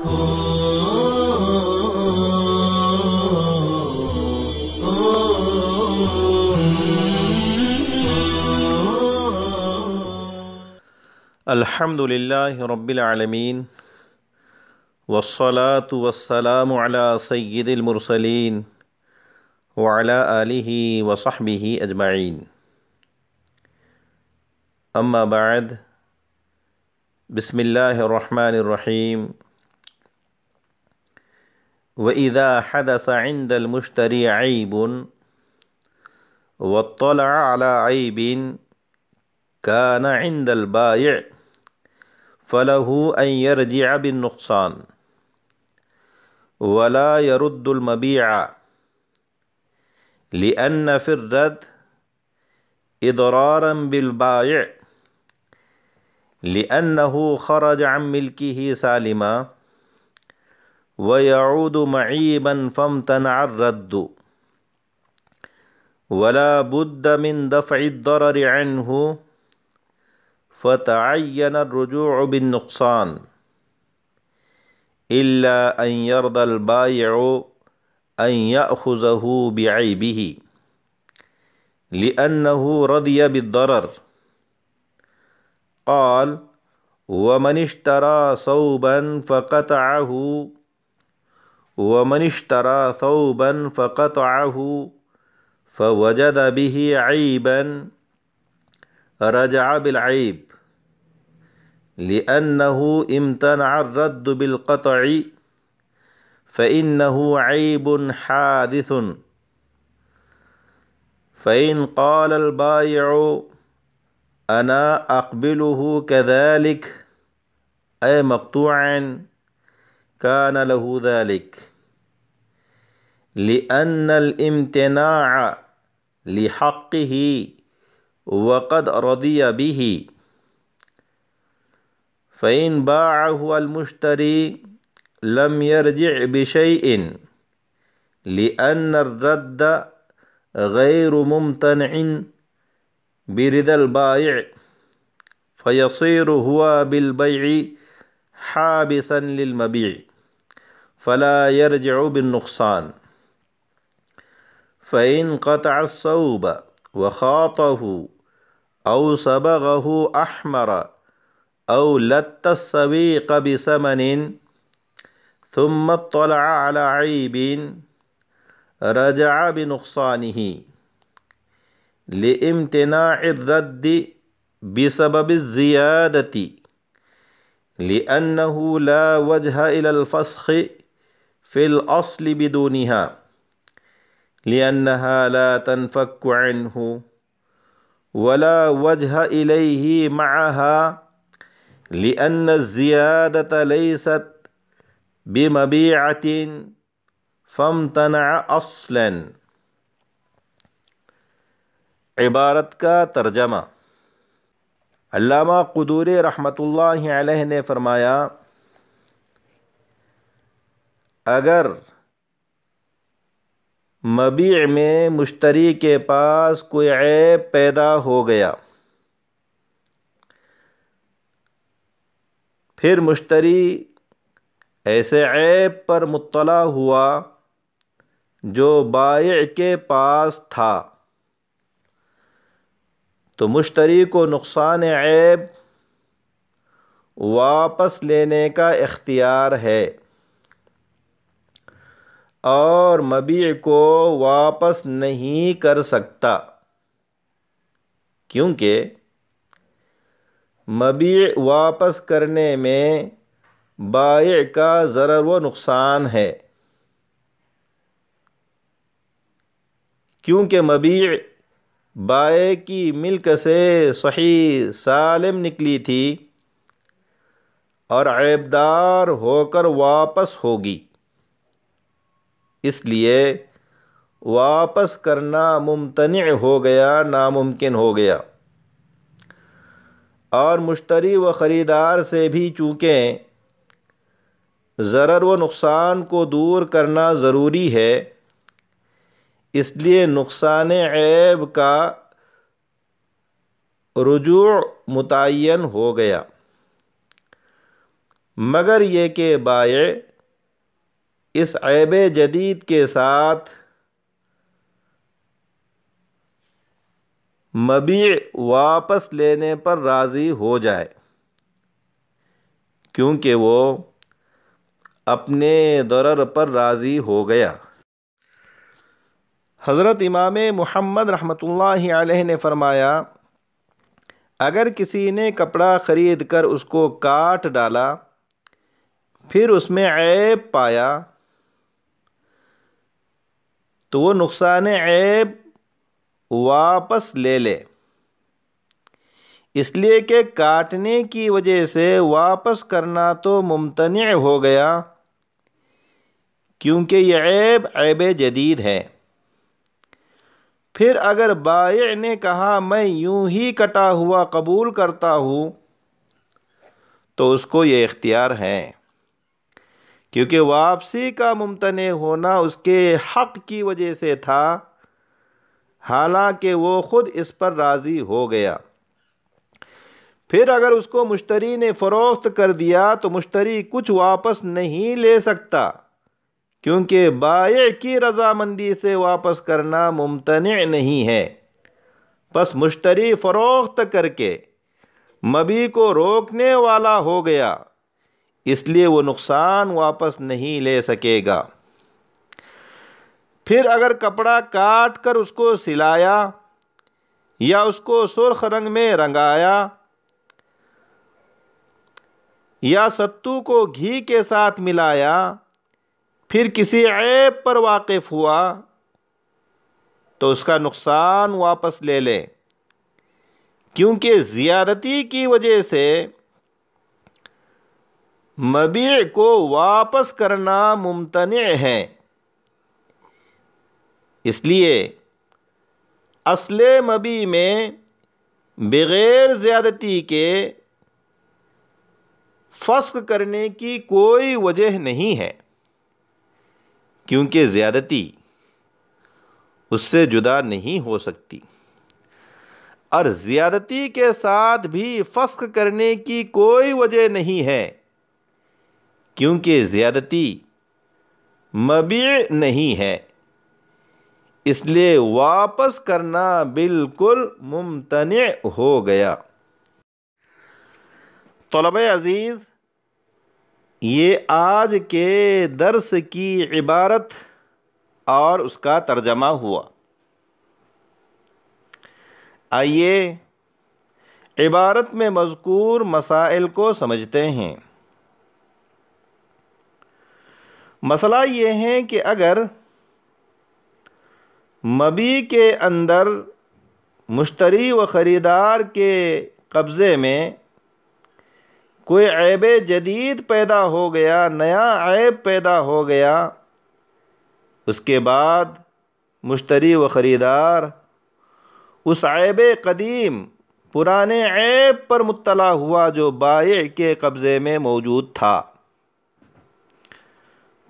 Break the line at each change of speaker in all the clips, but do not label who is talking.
الحمد للہ رب العالمین والصلاة والسلام علی سید المرسلین وعلی آلہ وصحبہ اجمعین، اما بعد، بسم اللہ الرحمن الرحیم۔ وَإِذَا حَدَثَ عِنْدَ الْمُشْتَرِي عَيْبٌ وَاطَّلَعَ عَلَى عَيْبٍ كَانَ عِنْدَ الْبَائِعِ فَلَهُ أَنْ يَرْجِعَ بِالنُّقْصَانِ وَلَا يَرُدُّ الْمَبِيعَ، لِأَنَّ فِي الرَّدِّ إِضْرَارًا بِالْبَائِعِ لِأَنَّهُ خَرَجَ عَنْ مِلْكِهِ سَالِمًا وَيَعُودُ مَعِيبًا فَامْتَنَعَ الرَّدُّ، وَلَا بُدَّ مِنْ دَفْعِ الضَّرَرِ عَنْهُ فتعین الرجوع بالنقصان الا ان يرضى البائع ان يأخذه بعيبه لأنه رضي بالضرر۔ قال: ومن اشترى ثوبا فقطعه فوجد به عيبا رجع بالعيب لأنه امتنع الرد بالقطع فإنه عيب حادث، فإن قال البائع أنا أقبله كذلك أي مقطوعا كان له ذلك، لأن الامتناع لحقه وقد رضي به، فإن باعه المشتري لم يرجع بشيء لأن الرد غير ممتنع برضا البائع، فيصير هو بالبيع حابسا للمبيع فلا يرجع بالنقصان، فإن قطع الثوب وخاطه أو صبغه أحمر أو لت السويق بثمن ثم اطلع على عيب رجع بنقصانه لامتناع الرد بسبب الزيادة، لأنه لا وجه إلى الفسخ في الأصل بدونها، لأنها لا تنفك عنه، ولا وجه إليه معها لأن الزيادة ليست بمبيعة فامتنع اصلا۔ عبارت کا ترجمہ۔ علامہ قدوری رحمۃ اللہ علیہ نے فرمایا، اگر مبیع میں مشتری کے پاس کوئی عیب پیدا ہو گیا، پھر مشتری ایسے عیب پر مطلع ہوا جو بائع کے پاس تھا، تو مشتری کو نقصان عیب واپس لینے کا اختیار ہے اور مبیع کو واپس نہیں کر سکتا، کیونکہ مبیع واپس کرنے میں بائع کا ضرر و نقصان ہے، کیونکہ مبیع بائع کی ملک سے صحیح سالم نکلی تھی اور عیبدار ہو کر واپس ہوگی، اس لیے واپس کرنا ممتنع ہو گیا، ناممکن ہو گیا، اور مشتری و خریدار سے بھی چونکہ ضرر و نقصان کو دور کرنا ضروری ہے، اس لیے نقصان عیب کا رجوع متعین ہو گیا۔ مگر یہ کہ بائع اس عیب جدید کے ساتھ مبیع واپس لینے پر راضی ہو جائے، کیونکہ وہ اپنے ضرر پر راضی ہو گیا۔ حضرت امام محمد رحمۃ اللہ علیہ نے فرمایا، اگر کسی نے کپڑا خرید کر اس کو کاٹ ڈالا، پھر اس میں عیب پایا، تو وہ نقصان عیب واپس لے لے، اس لیے کہ کاٹنے کی وجہ سے واپس کرنا تو ممتنع ہو گیا، کیونکہ یہ عیب جدید ہے۔ پھر اگر بائع نے کہا میں یوں ہی کٹا ہوا قبول کرتا ہوں، تو اس کو یہ اختیار ہے، کیونکہ واپسی کا ممتنع ہونا اس کے حق کی وجہ سے تھا، حالانکہ وہ خود اس پر راضی ہو گیا۔ پھر اگر اس کو مشتری نے فروخت کر دیا تو مشتری کچھ واپس نہیں لے سکتا، کیونکہ بائع کی رضامندی سے واپس کرنا ممتنع نہیں ہے۔ پس مشتری فروخت کر کے مبیع کو روکنے والا ہو گیا، اس لیے وہ نقصان واپس نہیں لے سکے گا۔ پھر اگر کپڑا کاٹ کر اس کو سلایا یا اس کو سرخ رنگ میں رنگایا یا ستو کو گھی کے ساتھ ملایا، پھر کسی عیب پر واقف ہوا، تو اس کا نقصان واپس لے لے، کیونکہ زیادتی کی وجہ سے مبیع کو واپس کرنا ممتنع ہے۔ اس لیے اصل مبیع میں بغیر زیادتی کے فسخ کرنے کی کوئی وجہ نہیں ہے، کیونکہ زیادتی اس سے جدا نہیں ہو سکتی، اور زیادتی کے ساتھ بھی فسخ کرنے کی کوئی وجہ نہیں ہے، کیونکہ زیادتی مبیع نہیں ہے، اس لیے واپس کرنا بالکل ممتنع ہو گیا۔ طلبہ عزیز، یہ آج کے درس کی عبارت اور اس کا ترجمہ ہوا۔ آئیے عبارت میں مذکور مسائل کو سمجھتے ہیں۔ مسئلہ یہ ہے کہ اگر مبیع کے اندر مشتری و خریدار کے قبضے میں کوئی عیب جدید پیدا ہو گیا، نیا عیب پیدا ہو گیا، اس کے بعد مشتری و خریدار اس عیب قدیم پرانے عیب پر مطلع ہوا جو بائع کے قبضے میں موجود تھا،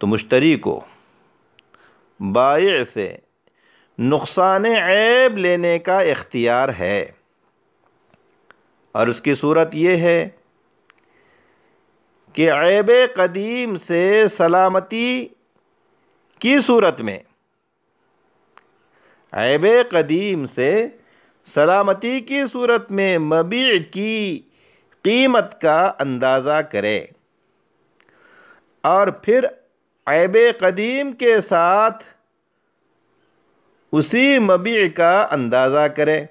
تو مشتری کو بائع سے نقصان عیب لینے کا اختیار ہے، اور اس کی صورت یہ ہے کہ عیب قدیم سے سلامتی کی صورت میں، عیب قدیم سے سلامتی کی صورت میں مبیع کی قیمت کا اندازہ کرے، اور پھر عیب قدیم کے ساتھ اسی مبیع کا اندازہ کرے۔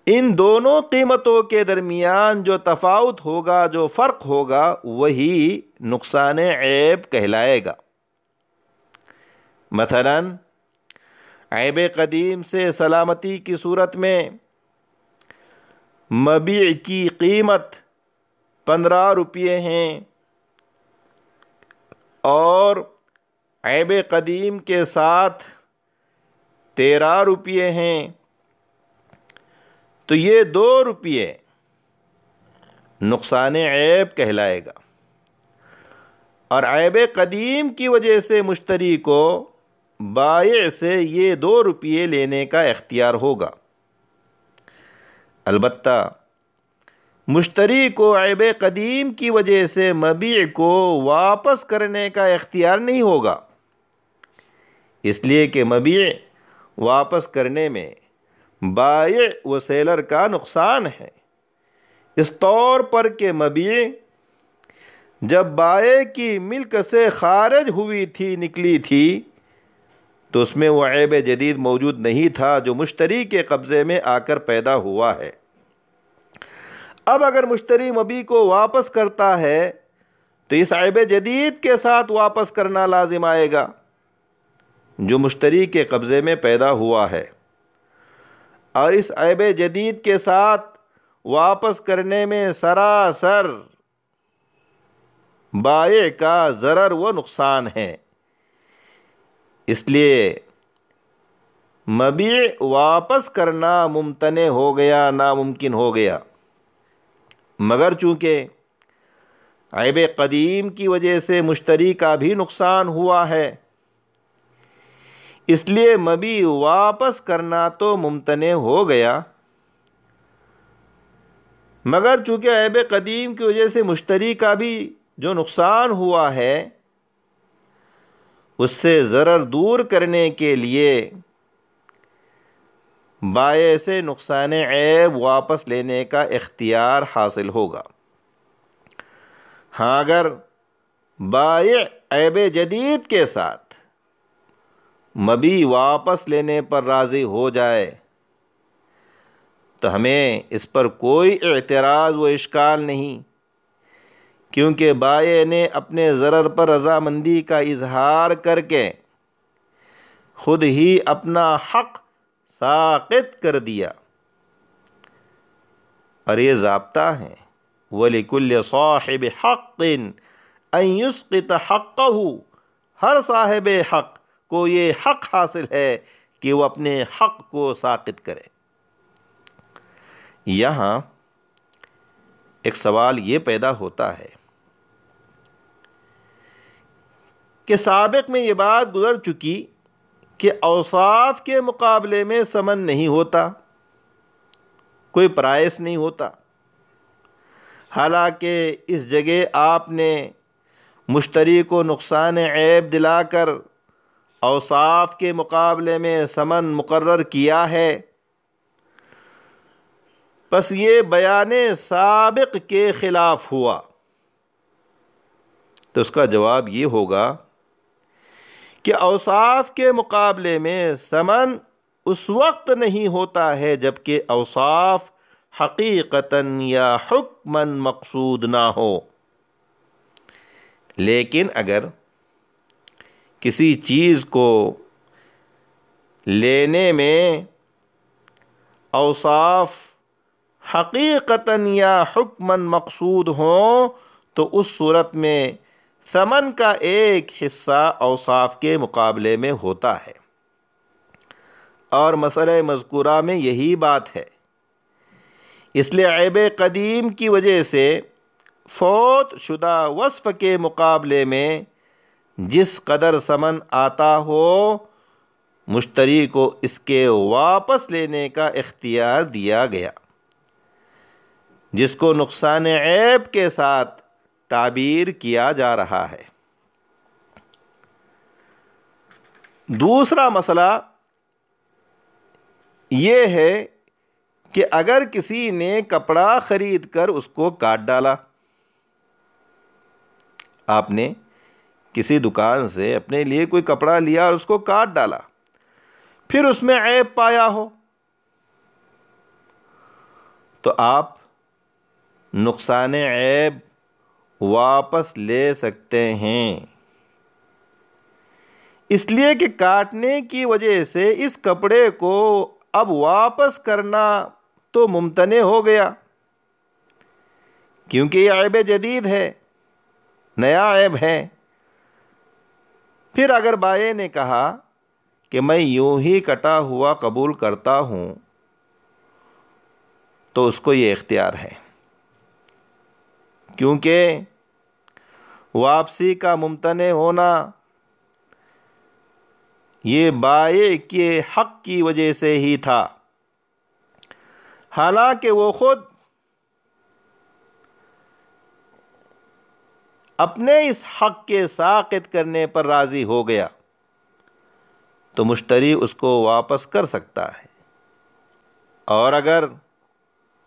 ان دونوں قیمتوں کے درمیان جو تفاوت ہوگا، جو فرق ہوگا، وہی نقصان عیب کہلائے گا۔ مثلا عیب قدیم سے سلامتی کی صورت میں مبیع کی قیمت 15 روپے ہیں اور عیب قدیم کے ساتھ 13 روپے ہیں، تو یہ 2 روپے نقصان عیب کہلائے گا، اور عیب قدیم کی وجہ سے مشتری کو بائع سے یہ 2 روپے لینے کا اختیار ہوگا۔ البتہ مشتری کو عیب قدیم کی وجہ سے مبیع کو واپس کرنے کا اختیار نہیں ہوگا، اس لیے کہ مبیع واپس کرنے میں بائع و سیلر کا نقصان ہے، اس طور پر کہ مبیع جب بائع کی ملک سے خارج ہوئی تھی، نکلی تھی، تو اس میں وہ عیب جدید موجود نہیں تھا جو مشتری کے قبضے میں آ کر پیدا ہوا ہے۔ اب اگر مشتری مبیع کو واپس کرتا ہے تو اس عیب جدید کے ساتھ واپس کرنا لازم آئے گا جو مشتری کے قبضے میں پیدا ہوا ہے، اور اس عیب جدید کے ساتھ واپس کرنے میں سراسر بائع کا ضرر و نقصان ہے، اس لیے مبیع واپس کرنا ممتنع ہو گیا، ناممکن ہو گیا۔ مگر چونکہ عیب قدیم کی وجہ سے مشتری کا بھی نقصان ہوا ہے، اس لیے مبیع واپس کرنا تو ممتنع ہو گیا، مگر چونکہ عیب قدیم کی وجہ سے مشتری کا بھی جو نقصان ہوا ہے اس سے ضرر دور کرنے کے لیے بائع سے نقصان عیب واپس لینے کا اختیار حاصل ہوگا۔ ہاں اگر بائع عیب جدید کے ساتھ مبیع واپس لینے پر راضی ہو جائے تو ہمیں اس پر کوئی اعتراض و اشکال نہیں، کیونکہ بائع نے اپنے ضرر پر رضامندی کا اظہار کر کے خود ہی اپنا حق ساقط کر دیا، اور یہ ضابطہ ہے وَلِكُلِّ صَاحِبِ حَقٍّ أَن يُسْقِطَ حَقَّهُ، ہر صاحب حق کو یہ حق حاصل ہے کہ وہ اپنے حق کو ساقط کرے۔ یہاں ایک سوال یہ پیدا ہوتا ہے کہ سابق میں یہ بات گزر چکی کہ اوصاف کے مقابلے میں ثمن نہیں ہوتا، کوئی پرائس نہیں ہوتا، حالانکہ اس جگہ آپ نے مشتری کو نقصان عیب دلا کر اوصاف کے مقابلے میں ثمن مقرر کیا ہے، بس یہ بیان سابق کے خلاف ہوا۔ تو اس کا جواب یہ ہوگا کہ اوصاف کے مقابلے میں ثمن اس وقت نہیں ہوتا ہے جبکہ اوصاف حقیقتاً یا حکماً مقصود نہ ہو، لیکن اگر کسی چیز کو لینے میں اوصاف حقیقتاً یا حکماً مقصود ہوں تو اس صورت میں ثمن کا ایک حصہ اوصاف کے مقابلے میں ہوتا ہے، اور مسئلہ مذکورہ میں یہی بات ہے۔ اس لیے عیب قدیم کی وجہ سے فوت شدہ وصف کے مقابلے میں جس قدر ثمن آتا ہو مشتری کو اس کے واپس لینے کا اختیار دیا گیا، جس کو نقصان عیب کے ساتھ تعبیر کیا جا رہا ہے۔ دوسرا مسئلہ یہ ہے کہ اگر کسی نے کپڑا خرید کر اس کو کاٹ ڈالا، آپ نے کسی دکان سے اپنے لیے کوئی کپڑا لیا اور اس کو کاٹ ڈالا، پھر اس میں عیب پایا ہو تو آپ نقصان عیب واپس لے سکتے ہیں، اس لیے کہ کاٹنے کی وجہ سے اس کپڑے کو اب واپس کرنا تو ممتنع ہو گیا، کیونکہ یہ عیب جدید ہے، نیا عیب ہے۔ پھر اگر بائع نے کہا کہ میں یوں ہی کٹا ہوا قبول کرتا ہوں تو اس کو یہ اختیار ہے، کیونکہ واپسی کا ممتنع ہونا یہ بائع کے حق کی وجہ سے ہی تھا، حالانکہ وہ خود اپنے اس حق کے ساقط کرنے پر راضی ہو گیا تو مشتری اس کو واپس کر سکتا ہے، اور اگر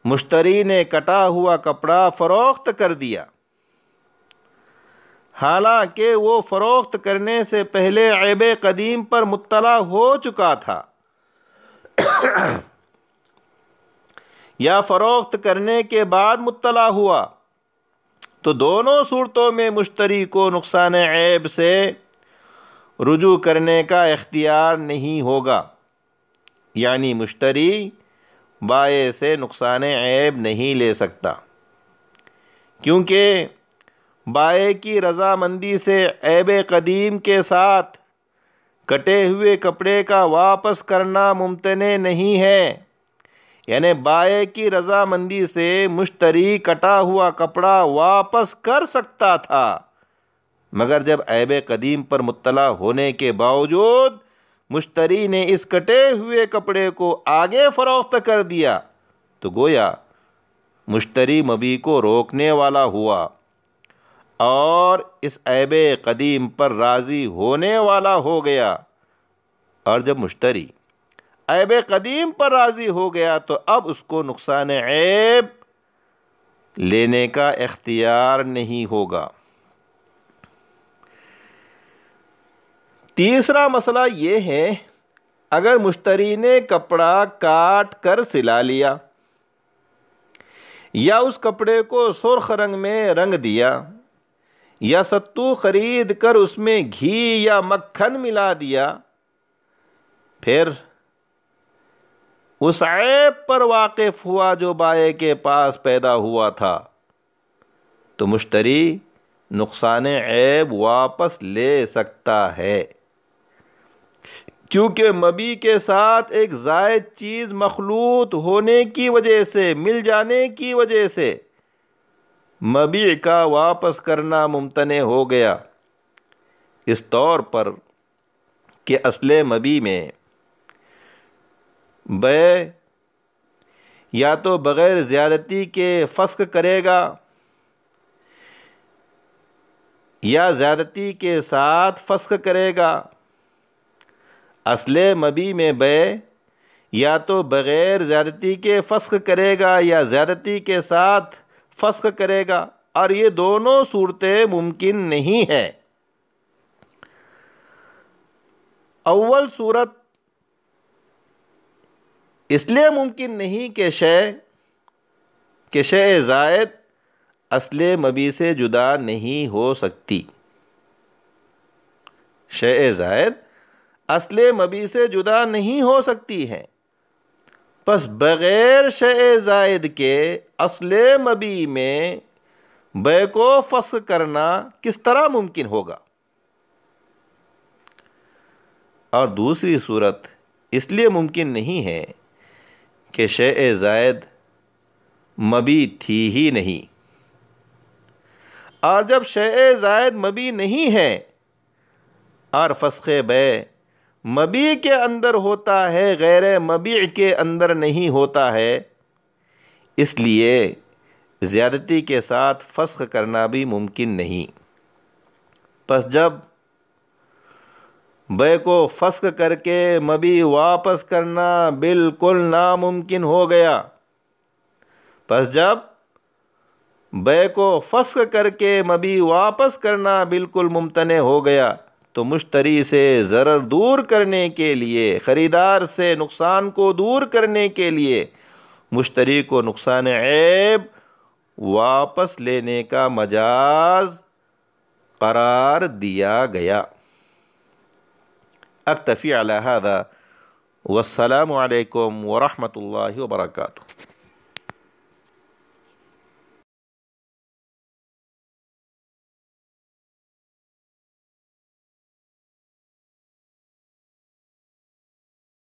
مشتری نے کٹا ہوا کپڑا فروخت کر دیا حالانکہ وہ فروخت کرنے سے پہلے عیب قدیم پر مطلع ہو چکا تھا یا فروخت کرنے کے بعد مطلع ہوا، تو دونوں صورتوں میں مشتری کو نقصان عیب سے رجوع کرنے کا اختیار نہیں ہوگا، یعنی مشتری بائع سے نقصان عیب نہیں لے سکتا، کیونکہ بائع کی رضامندی سے عیب قدیم کے ساتھ کٹے ہوئے کپڑے کا واپس کرنا ممتنع نہیں ہے۔ یعنی بائع کی رضامندی سے مشتری کٹا ہوا کپڑا واپس کر سکتا تھا، مگر جب عیب قدیم پر مطلع ہونے کے باوجود مشتری نے اس کٹے ہوئے کپڑے کو آگے فروخت کر دیا تو گویا مشتری مبیع کو روکنے والا ہوا اور اس عیب قدیم پر راضی ہونے والا ہو گیا، اور جب مشتری عیب قدیم پر راضی ہو گیا تو اب اس کو نقصان عیب لینے کا اختیار نہیں ہوگا۔ تیسرا مسئلہ یہ ہے، اگر مشتری نے کپڑا کاٹ کر سلا لیا یا اس کپڑے کو سرخ رنگ میں رنگ دیا یا ستو خرید کر اس میں گھی یا مکھن ملا دیا، پھر اس عیب پر واقف ہوا جو بائع کے پاس پیدا ہوا تھا، تو مشتری نقصان عیب واپس لے سکتا ہے، کیونکہ مبیع کے ساتھ ایک زائد چیز مخلوط ہونے کی وجہ سے، مل جانے کی وجہ سے مبیع کا واپس کرنا ممتنع ہو گیا، اس طور پر کہ اصل مبیع میں بائع یا تو بغیر زیادتی کے فسخ کرے گا یا زیادتی کے ساتھ فسخ کرے گا۔ اصل مبیع میں بائع یا تو بغیر زیادتی کے فسخ کرے گا یا زیادتی کے ساتھ فسخ کرے گا، اور یہ دونوں صورتیں ممکن نہیں ہیں۔ اول صورت اس لیے ممکن نہیں کہ شے زائد اصل مبیع سے جدا نہیں ہو سکتی، شے زائد اصل مبیع سے جدا نہیں ہو سکتی ہے، پس بغیر شے زائد کے اصل مبیع میں بائع کو فسخ کرنا کس طرح ممکن ہوگا؟ اور دوسری صورت اس لیے ممکن نہیں ہے کہ شے زائد مبیع تھی ہی نہیں، اور جب شے زائد مبیع نہیں ہے اور فسخ بائع مبیع کے اندر ہوتا ہے، غیر مبیع کے اندر نہیں ہوتا ہے، اس لیے زیادتی کے ساتھ فسخ کرنا بھی ممکن نہیں۔ پس جب بائع کو فسخ کر کے مبیع واپس کرنا بالکل ناممکن ہو گیا، پس جب بائع کو فسخ کر کے مبیع واپس کرنا بالکل ممتنع ہو گیا تو مشتری سے ضرر دور کرنے کے لیے، خریدار سے نقصان کو دور کرنے کے لیے مشتری کو نقصان عیب واپس لینے کا مجاز قرار دیا گیا۔ اکتفی علی ھذا والسلام علیکم ورحمۃ اللہ وبرکاتہ۔